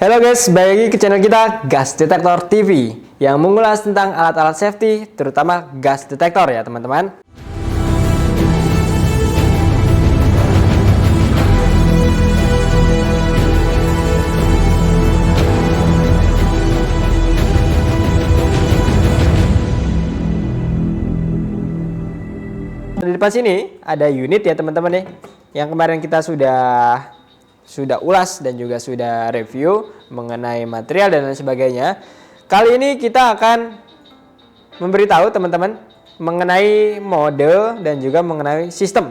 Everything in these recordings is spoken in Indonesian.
Halo guys, balik lagi ke channel kita Gas Detektor TV yang mengulas tentang alat-alat safety, terutama gas detektor ya teman-teman. Di depan sini ada unit ya teman-teman nih, yang kemarin kita sudah ulas dan juga sudah review mengenai material dan lain sebagainya. Kali ini kita akan memberitahu teman-teman mengenai mode dan juga mengenai sistem.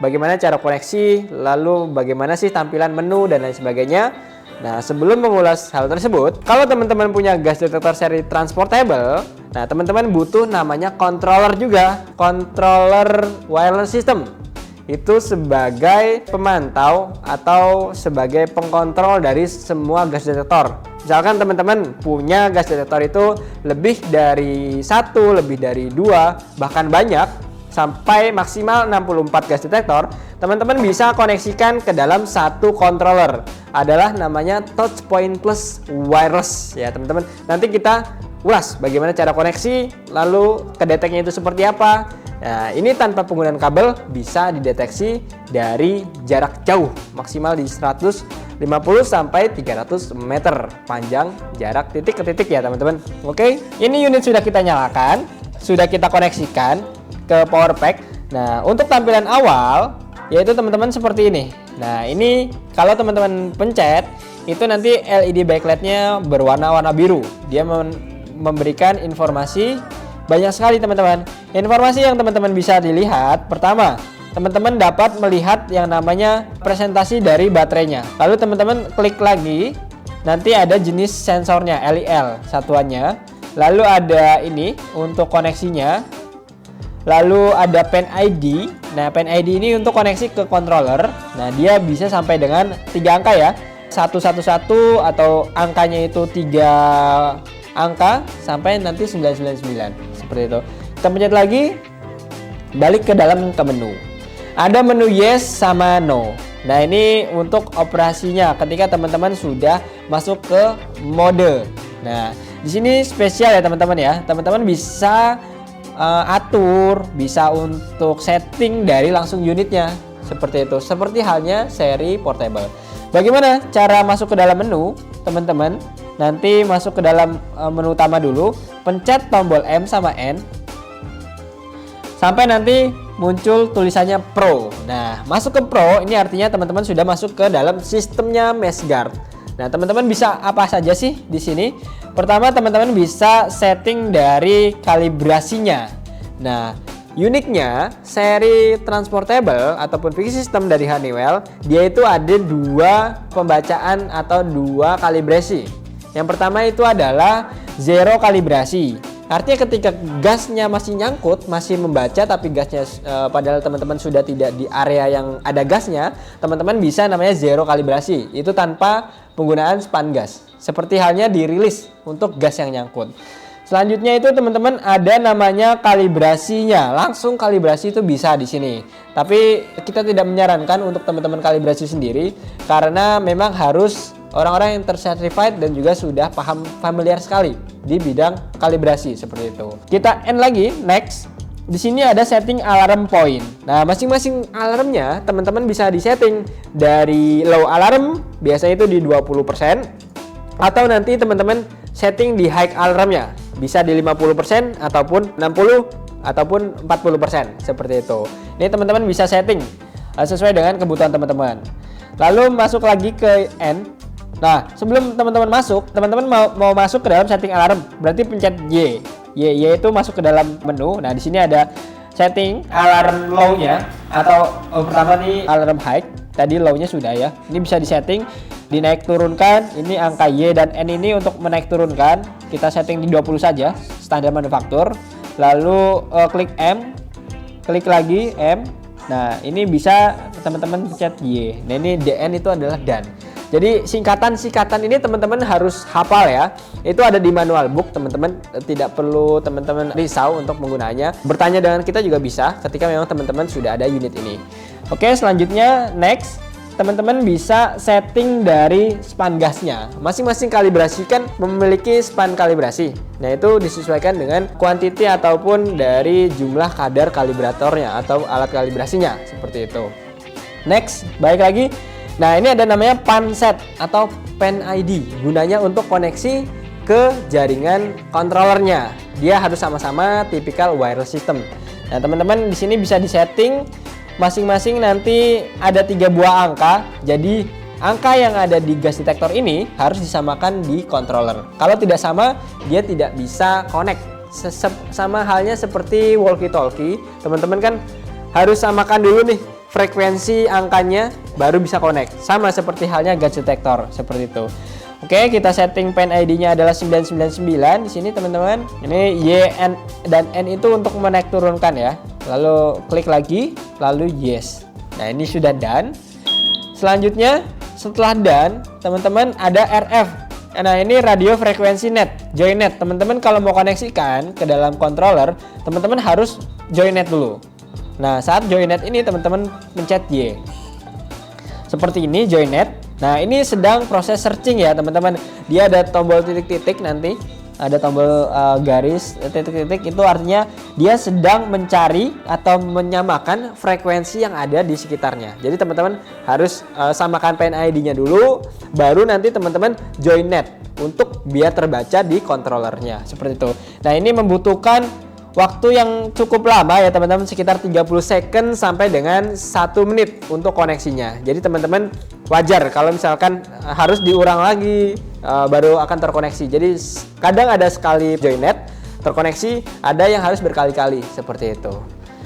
Bagaimana cara koneksi, lalu bagaimana sih tampilan menu dan lain sebagainya. Nah, sebelum mengulas hal tersebut, kalau teman-teman punya gas detektor seri transportable, nah teman-teman butuh namanya controller juga, controller wireless system. Itu sebagai pemantau atau sebagai pengkontrol dari semua gas detektor. Misalkan teman-teman punya gas detektor itu lebih dari 1, lebih dari 2, bahkan banyak, sampai maksimal 64 gas detektor, teman-teman bisa koneksikan ke dalam satu controller. Adalah namanya Touchpoint Plus Wireless ya teman-teman. Nanti kita ulas bagaimana cara koneksi, lalu kedeteknya itu seperti apa. Nah, ini tanpa penggunaan kabel bisa dideteksi dari jarak jauh, maksimal di 150 sampai 300 meter panjang jarak titik ke titik ya teman-teman. Oke, ini unit sudah kita nyalakan, sudah kita koneksikan ke power pack. Nah, untuk tampilan awal yaitu teman-teman seperti ini. Nah, ini kalau teman-teman pencet itu nanti LED backlightnya berwarna-warna biru. Dia memberikan informasi banyak sekali teman-teman. Informasi yang teman-teman bisa dilihat, pertama, teman-teman dapat melihat yang namanya presentasi dari baterainya. Lalu teman-teman klik lagi, nanti ada jenis sensornya, LIL satuannya. Lalu ada ini untuk koneksinya. Lalu ada pen ID. Nah, pen ID ini untuk koneksi ke controller. Nah, dia bisa sampai dengan 3 angka ya. 111 atau angkanya itu 3 angka sampai nanti 999 seperti itu. Kita pencet lagi, balik ke dalam ke menu. Ada menu yes sama no. Nah, ini untuk operasinya ketika teman-teman sudah masuk ke mode. Nah, di sini spesial ya teman-teman ya. Teman-teman bisa atur, bisa untuk setting dari langsung unitnya seperti itu. Seperti halnya seri portable. Bagaimana cara masuk ke dalam menu, teman-teman? Nanti masuk ke dalam menu utama dulu, pencet tombol M sama N sampai nanti muncul tulisannya Pro. Nah, masuk ke Pro ini artinya teman-teman sudah masuk ke dalam sistemnya MeshGuard. Nah, teman-teman bisa apa saja sih di sini? Pertama, teman-teman bisa setting dari kalibrasinya. Nah, uniknya seri transportable ataupun fixed system dari Honeywell, dia itu ada 2 pembacaan atau 2 kalibrasi. Yang pertama itu adalah zero kalibrasi. Artinya ketika gasnya masih nyangkut, masih membaca tapi gasnya padahal teman-teman sudah tidak di area yang ada gasnya, teman-teman bisa namanya zero kalibrasi. Itu tanpa penggunaan span gas. Seperti halnya dirilis untuk gas yang nyangkut. Selanjutnya itu teman-teman ada namanya kalibrasinya. Langsung kalibrasi itu bisa di sini. Tapi kita tidak menyarankan untuk teman-teman kalibrasi sendiri karena memang harus orang-orang yang tercertified dan juga sudah paham familiar sekali di bidang kalibrasi seperti itu. Kita end lagi, next. Di sini ada setting alarm point. Nah, masing-masing alarmnya teman-teman bisa disetting dari low alarm, biasanya itu di 20%, atau nanti teman-teman setting di high alarmnya, bisa di 50% ataupun 60 ataupun 40% seperti itu. Ini teman-teman bisa setting sesuai dengan kebutuhan teman-teman. Lalu masuk lagi ke end. Nah, sebelum teman-teman masuk, teman-teman mau masuk ke dalam setting alarm, berarti pencet Y. Y itu masuk ke dalam menu. Nah, di sini ada setting alarm low-nya atau pertama nih alarm high. Tadi low-nya sudah ya. Ini bisa disetting, dinaik turunkan. Ini angka Y dan N ini untuk menaik turunkan. Kita setting di 20 saja, standar manufaktur. Lalu klik M, klik lagi M. Nah, ini bisa teman-teman pencet Y. Nah, ini DN itu adalah done. Jadi singkatan-singkatan ini teman-teman harus hafal ya. Itu ada di manual book teman-teman. Tidak perlu teman-teman risau untuk menggunakannya. Bertanya dengan kita juga bisa ketika memang teman-teman sudah ada unit ini. Oke, selanjutnya next. teman-teman bisa setting dari span gasnya. Masing-masing kalibrasi kan memiliki span kalibrasi. Nah, itu disesuaikan dengan quantity ataupun dari jumlah kadar kalibratornya atau alat kalibrasinya, seperti itu. Next, balik lagi. Nah, ini ada namanya PAN set atau PAN ID. Gunanya untuk koneksi ke jaringan controllernya. Dia harus sama-sama tipikal wireless system. Nah, teman-teman di sini bisa disetting masing-masing, nanti ada 3 buah angka. Jadi angka yang ada di gas detektor ini harus disamakan di controller. Kalau tidak sama, dia tidak bisa connect. Sama halnya seperti walkie-talkie, teman-teman kan harus samakan dulu nih frekuensi angkanya baru bisa connect. Sama seperti halnya gas detektor, seperti itu. Oke, kita setting PAN ID-nya adalah 999 di sini, teman-teman. Ini Y, N, dan N itu untuk menaik turunkan ya. Lalu klik lagi, lalu yes. Nah, ini sudah done. Selanjutnya, setelah done, teman-teman ada RF. Nah, ini radio frekuensi net, join net. Teman-teman kalau mau koneksikan ke dalam controller, teman-teman harus join net dulu. Nah, saat join net ini teman-teman pencet Y. Seperti ini join net. Nah, ini sedang proses searching ya, teman-teman. Dia ada tombol titik-titik nanti. Ada tombol garis titik-titik, itu artinya dia sedang mencari atau menyamakan frekuensi yang ada di sekitarnya. Jadi teman-teman harus samakan PAN ID-nya dulu, baru nanti teman-teman join net untuk biar terbaca di controllernya, seperti itu. Nah, ini membutuhkan waktu yang cukup lama ya, teman-teman, sekitar 30 second sampai dengan 1 menit untuk koneksinya. Jadi teman-teman wajar kalau misalkan harus diulang lagi baru akan terkoneksi. Jadi kadang ada sekali join net terkoneksi, ada yang harus berkali-kali, seperti itu.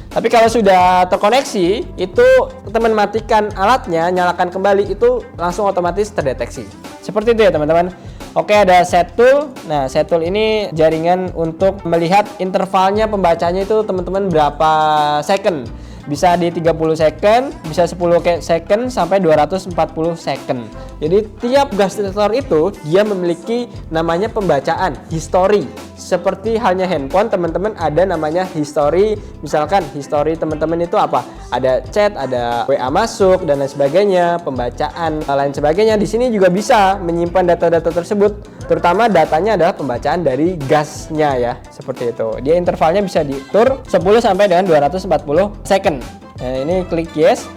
Tapi kalau sudah terkoneksi, itu teman matikan alatnya, nyalakan kembali, itu langsung otomatis terdeteksi. Seperti itu ya, teman-teman. Oke, ada set tool. Nah, set tool ini jaringan untuk melihat intervalnya pembacanya itu, teman-teman, berapa second. Bisa di 30 second, bisa 10 second sampai 240 second. Jadi tiap gas detektor itu dia memiliki namanya pembacaan history. Seperti halnya handphone, teman-teman ada namanya history. Misalkan history teman-teman itu apa? Ada chat, ada WA masuk dan lain sebagainya, pembacaan lain sebagainya. Di sini juga bisa menyimpan data-data tersebut. Terutama datanya adalah pembacaan dari gasnya ya, seperti itu. Dia intervalnya bisa diatur 10 sampai dengan 240 second. Nah, ini klik yes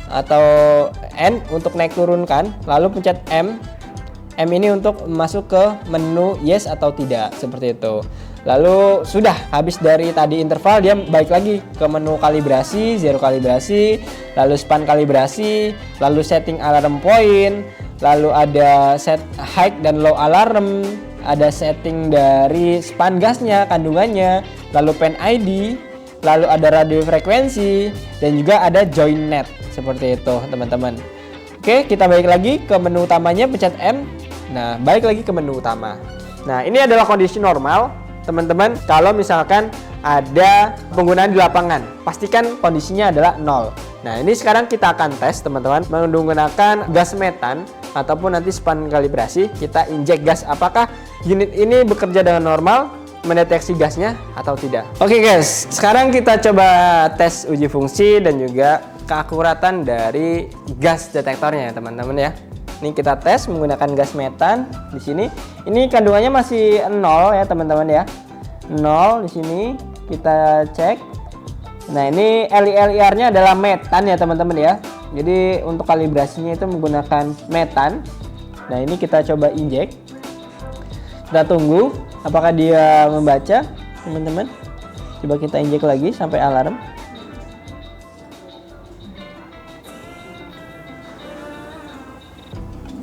atau N untuk naik turunkan, lalu pencet M. M ini untuk masuk ke menu yes atau tidak, seperti itu. Lalu sudah habis dari tadi interval, dia balik lagi ke menu kalibrasi, zero kalibrasi, lalu span kalibrasi, lalu setting alarm point, lalu ada set high dan low alarm, ada setting dari span gasnya, kandungannya, lalu PAN ID, lalu ada radio frekuensi, dan juga ada join net, seperti itu, teman-teman. Oke, kita balik lagi ke menu utamanya, pencet M. Nah, balik lagi ke menu utama. Nah, ini adalah kondisi normal, teman-teman. Kalau misalkan ada penggunaan di lapangan, pastikan kondisinya adalah 0. Nah, ini sekarang kita akan tes, teman-teman, menggunakan gas metan ataupun nanti span kalibrasi. Kita injek gas, apakah unit ini bekerja dengan normal, mendeteksi gasnya atau tidak. Oke guys, sekarang kita coba tes uji fungsi dan juga keakuratan dari gas detektornya ya, teman-teman ya. Ini kita tes menggunakan gas metan di sini. Ini kandungannya masih 0 ya, teman-teman ya. 0 di sini kita cek. Nah, ini LIR-nya adalah metan ya, teman-teman ya. Jadi untuk kalibrasinya itu menggunakan metan. Nah, ini kita coba injek. Kita tunggu apakah dia membaca, teman-teman. Coba kita injek lagi sampai alarm.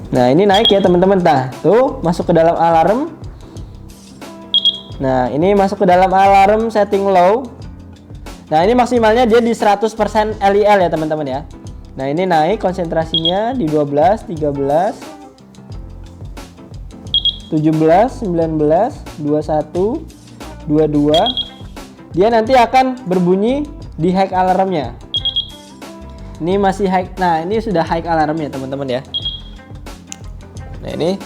Nah, ini naik ya, teman-teman. Nah, tuh masuk ke dalam alarm. Nah, ini masuk ke dalam alarm setting low. Nah, ini maksimalnya dia di 100% LIL ya, teman-teman ya. Nah, ini naik konsentrasinya di 12, 13, 17, 19, 21, 22. Dia nanti akan berbunyi di high alarmnya. Ini masih high. Nah, ini sudah high alarmnya, teman-teman ya. Nah, ini.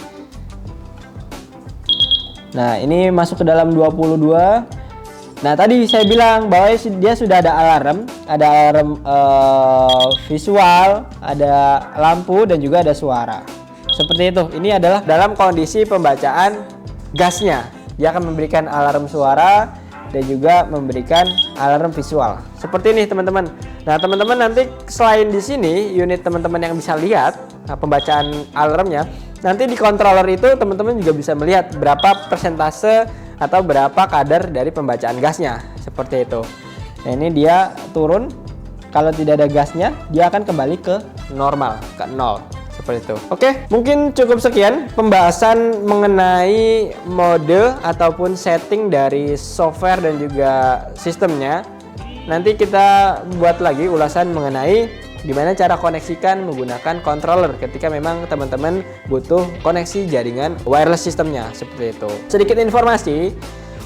Nah, ini masuk ke dalam 22. Nah, tadi saya bilang bahwa dia sudah ada alarm visual, ada lampu, dan juga ada suara. Seperti itu. Ini adalah dalam kondisi pembacaan gasnya. Dia akan memberikan alarm suara dan juga memberikan alarm visual. Seperti ini, teman-teman. Nah, teman-teman nanti selain di sini unit teman-teman yang bisa lihat pembacaan alarmnya, nanti di controller itu teman-teman juga bisa melihat berapa persentase atau berapa kadar dari pembacaan gasnya. Seperti itu. Nah, ini dia turun. Kalau tidak ada gasnya, dia akan kembali ke normal, ke 0. Seperti itu. Oke, mungkin cukup sekian pembahasan mengenai mode ataupun setting dari software dan juga sistemnya. Nanti kita buat lagi ulasan mengenai gimana cara koneksikan menggunakan controller ketika memang teman-teman butuh koneksi jaringan wireless sistemnya, seperti itu. Sedikit informasi,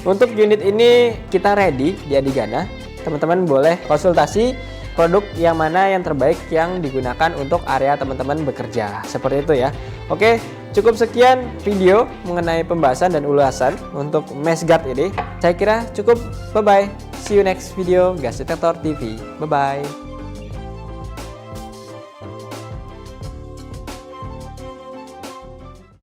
untuk unit ini kita ready di Adigana. Teman-teman boleh konsultasi produk yang mana yang terbaik yang digunakan untuk area teman-teman bekerja, seperti itu ya. Oke, cukup sekian video mengenai pembahasan dan ulasan untuk mesh guard ini. Saya kira cukup. Bye bye. See you next video Gas Detector TV. Bye bye.